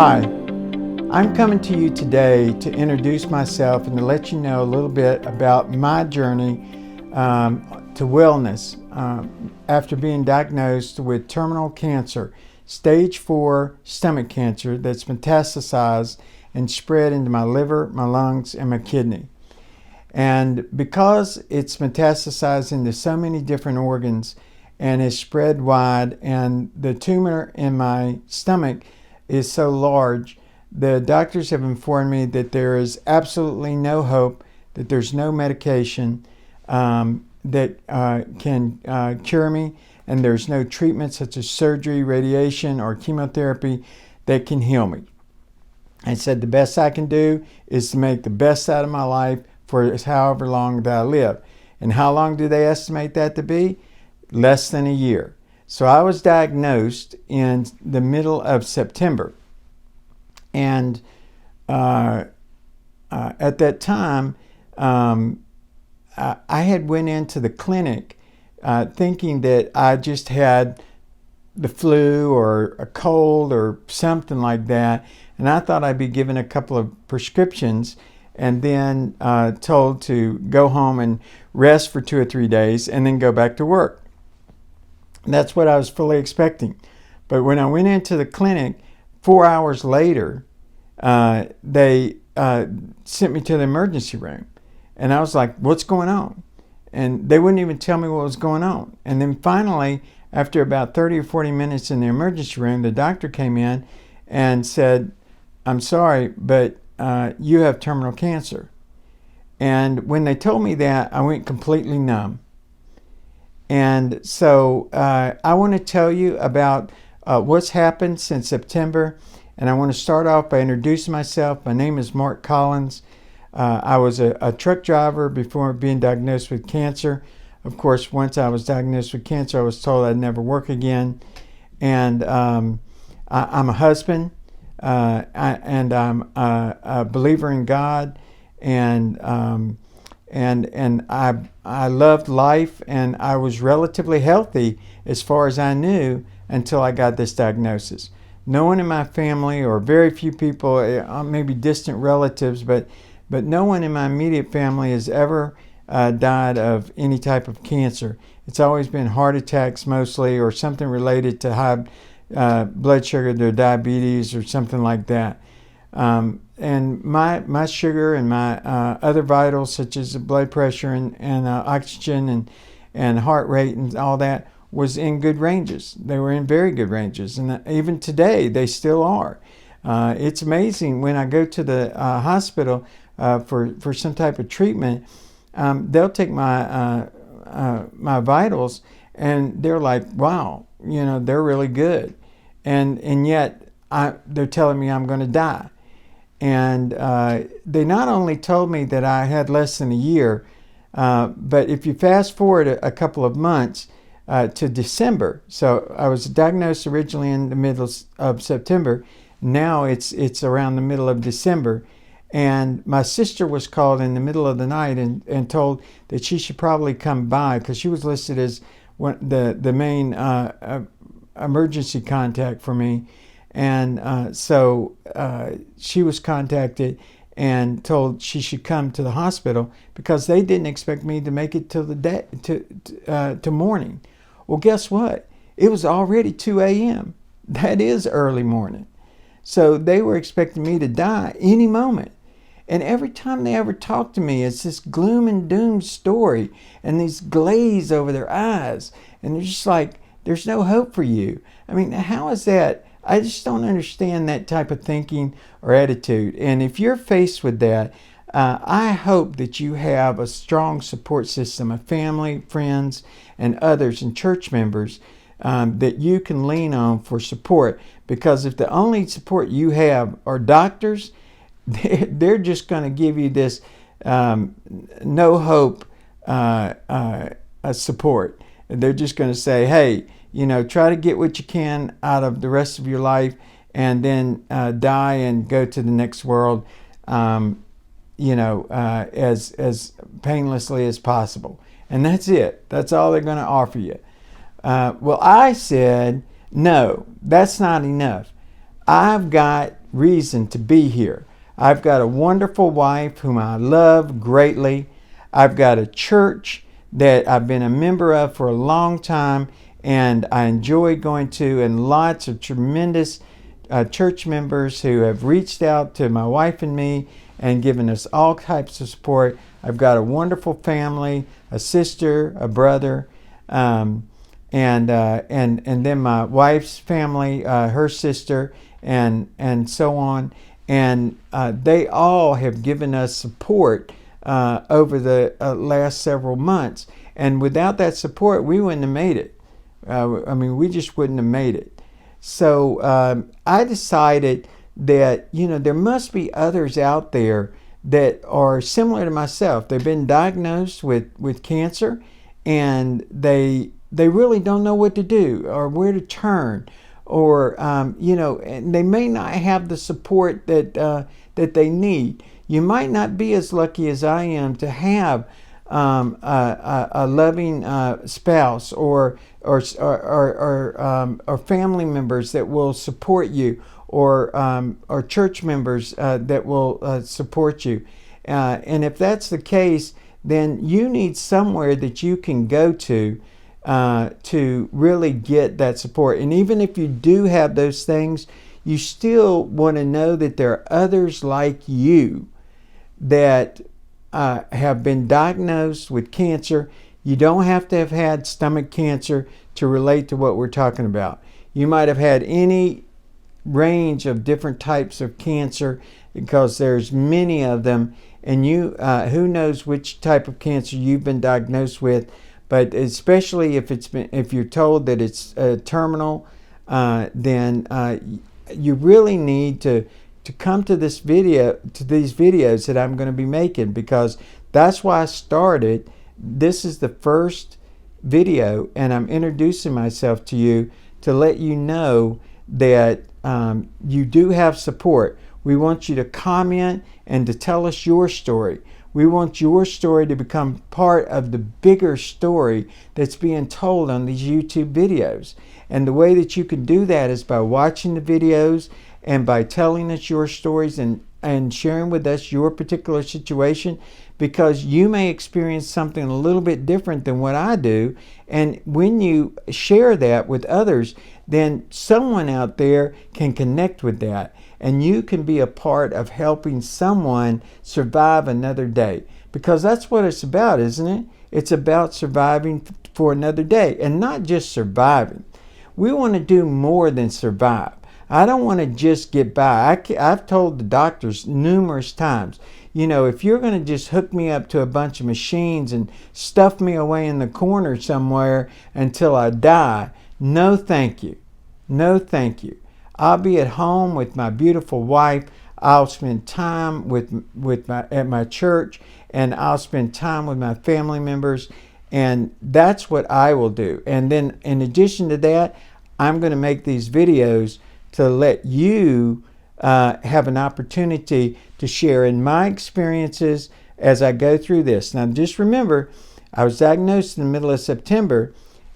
Hi, I'm coming to you today to introduce myself and to let you know a little bit about my journey to wellness after being diagnosed with terminal cancer, stage 4 stomach cancer that's metastasized and spread into my liver, my lungs, and my kidney. And because it's metastasized into so many different organs and is spread wide, and the tumor in my stomach is so large, the doctors have informed me that there is absolutely no hope, that there's no medication that can cure me, and there's no treatment such as surgery, radiation, or chemotherapy that can heal me. I said the best I can do is to make the best out of my life for however long that I live. And how long do they estimate that to be? Less than a year. So I was diagnosed in the middle of September. And at that time, I had went into the clinic thinking that I just had the flu or a cold or something like that. And I thought I'd be given a couple of prescriptions and then told to go home and rest for 2 or 3 days and then go back to work. And that's what I was fully expecting. But when I went into the clinic, 4 hours later, they sent me to the emergency room. And I was like, what's going on? And they wouldn't even tell me what was going on. And then finally, after about 30 or 40 minutes in the emergency room, the doctor came in and said, I'm sorry, but you have terminal cancer. And when they told me that, I went completely numb. And so I want to tell you about what's happened since September. And I want to start off by introducing myself. My name is Mark Collins. I was a truck driver before being diagnosed with cancer. Of course, once I was diagnosed with cancer, I was told I'd never work again. And I'm a husband. And I'm a believer in God, and I loved life, and I was relatively healthy as far as I knew until I got this diagnosis. No one in my family, or very few people, maybe distant relatives, but no one in my immediate family has ever died of any type of cancer. It's always been heart attacks mostly, or something related to high blood sugar, their diabetes, or something like that. And my sugar and my other vitals, such as blood pressure and oxygen and heart rate and all that, was in good ranges. They were in very good ranges. And even today, they still are. It's amazing when I go to the hospital for some type of treatment, they'll take my vitals, and they're like, wow, they're really good. And yet they're telling me I'm going to die. And they not only told me that I had less than a year, but if you fast forward a couple of months to December, so I was diagnosed originally in the middle of September. Now it's around the middle of December. And my sister was called in the middle of the night and told that she should probably come by because she was listed as the main emergency contact for me. And so she was contacted and told she should come to the hospital because they didn't expect me to make it till the day to morning. Well, guess what? It was already 2 a.m. That is early morning. So they were expecting me to die any moment. And every time they ever talk to me, it's this gloom and doom story and these glaze over their eyes. And they're just like, there's no hope for you. I mean, how is that? I just don't understand that type of thinking or attitude. And if you're faced with that, I hope that you have a strong support system of family, friends, and others and church members that you can lean on for support. Because if the only support you have are doctors, they're just going to give you this no hope support. They're just going to say, hey, try to get what you can out of the rest of your life and then die and go to the next world, as painlessly as possible. And that's it. That's all they're going to offer you. Well, I said, no, that's not enough. I've got reason to be here. I've got a wonderful wife whom I love greatly. I've got a church that I've been a member of for a long time and I enjoy going to, and lots of tremendous church members who have reached out to my wife and me and given us all types of support. I've got a wonderful family, a sister, a brother, and then my wife's family, her sister, and so on. And they all have given us support over the last several months. And without that support, we wouldn't have made it. We just wouldn't have made it. So I decided that, there must be others out there that are similar to myself. They've been diagnosed with cancer, and they really don't know what to do or where to turn, or and they may not have the support that they need. You might not be as lucky as I am to have a loving spouse or family members that will support you, or church members that will support you. And if that's the case, then you need somewhere that you can go to really get that support. And even if you do have those things, you still want to know that there are others like you that have been diagnosed with cancer. You don't have to have had stomach cancer to relate to what we're talking about. You might have had any range of different types of cancer, because there's many of them, and you who knows which type of cancer you've been diagnosed with. But especially if you're told that it's terminal, then you really need to come to these videos that I'm going to be making, because that's why I started. This is the first video, and I'm introducing myself to you to let you know that you do have support. We want you to comment and to tell us your story. We want your story to become part of the bigger story that's being told on these YouTube videos. And the way that you can do that is by watching the videos and by telling us your stories and sharing with us your particular situation, because you may experience something a little bit different than what I do. And when you share that with others, then someone out there can connect with that. And you can be a part of helping someone survive another day. Because that's what it's about, isn't it? It's about surviving for another day, and not just surviving. We want to do more than survive. I don't want to just get by. I've told the doctors numerous times, if you're going to just hook me up to a bunch of machines and stuff me away in the corner somewhere until I die, no thank you. No thank you. I'll be at home with my beautiful wife. I'll spend time at my church, and I'll spend time with my family members, and that's what I will do. And then in addition to that, I'm going to make these videos to let you have an opportunity to share in my experiences as I go through this. Now just remember, I was diagnosed in the middle of September,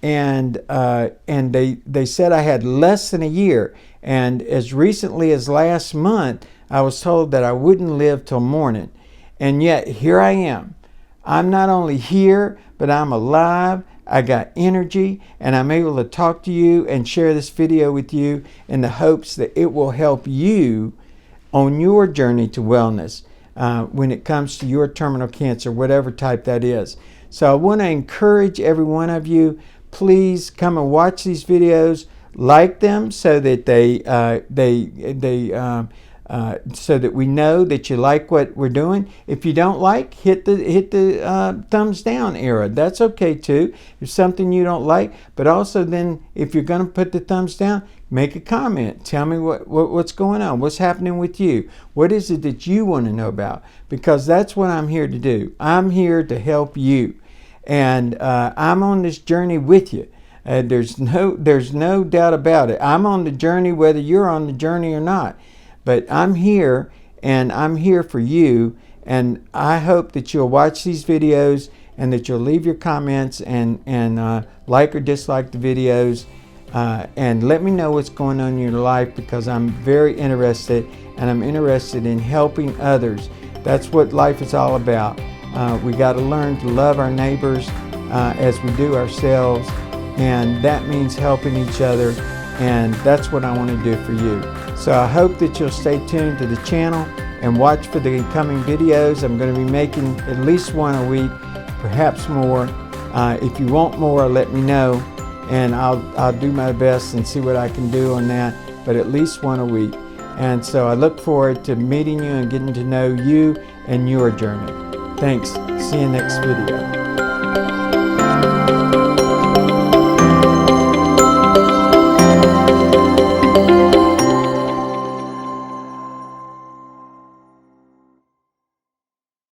and they said I had less than a year. And as recently as last month, I was told that I wouldn't live till morning. And yet here I am. I'm not only here, but I'm alive. I got energy, and I'm able to talk to you and share this video with you in the hopes that it will help you on your journey to wellness when it comes to your terminal cancer, whatever type that is. So I want to encourage every one of you, please come and watch these videos, like them so that so that we know that you like what we're doing. If you don't like, hit the thumbs down arrow. That's okay too. If something you don't like, but also then if you're going to put the thumbs down, make a comment. Tell me what's going on. What's happening with you? What is it that you want to know about? Because that's what I'm here to do. I'm here to help you, and I'm on this journey with you. There's no doubt about it. I'm on the journey whether you're on the journey or not. But I'm here, and I'm here for you, and I hope that you'll watch these videos and that you'll leave your comments and like or dislike the videos. And let me know what's going on in your life, because I'm very interested, and I'm interested in helping others. That's what life is all about. We got to learn to love our neighbors as we do ourselves, and that means helping each other, and that's what I want to do for you. So I hope that you'll stay tuned to the channel and watch for the coming videos. I'm going to be making at least one a week, perhaps more. If you want more, let me know, and I'll do my best and see what I can do on that, but at least one a week. And so I look forward to meeting you and getting to know you and your journey. Thanks. See you next video.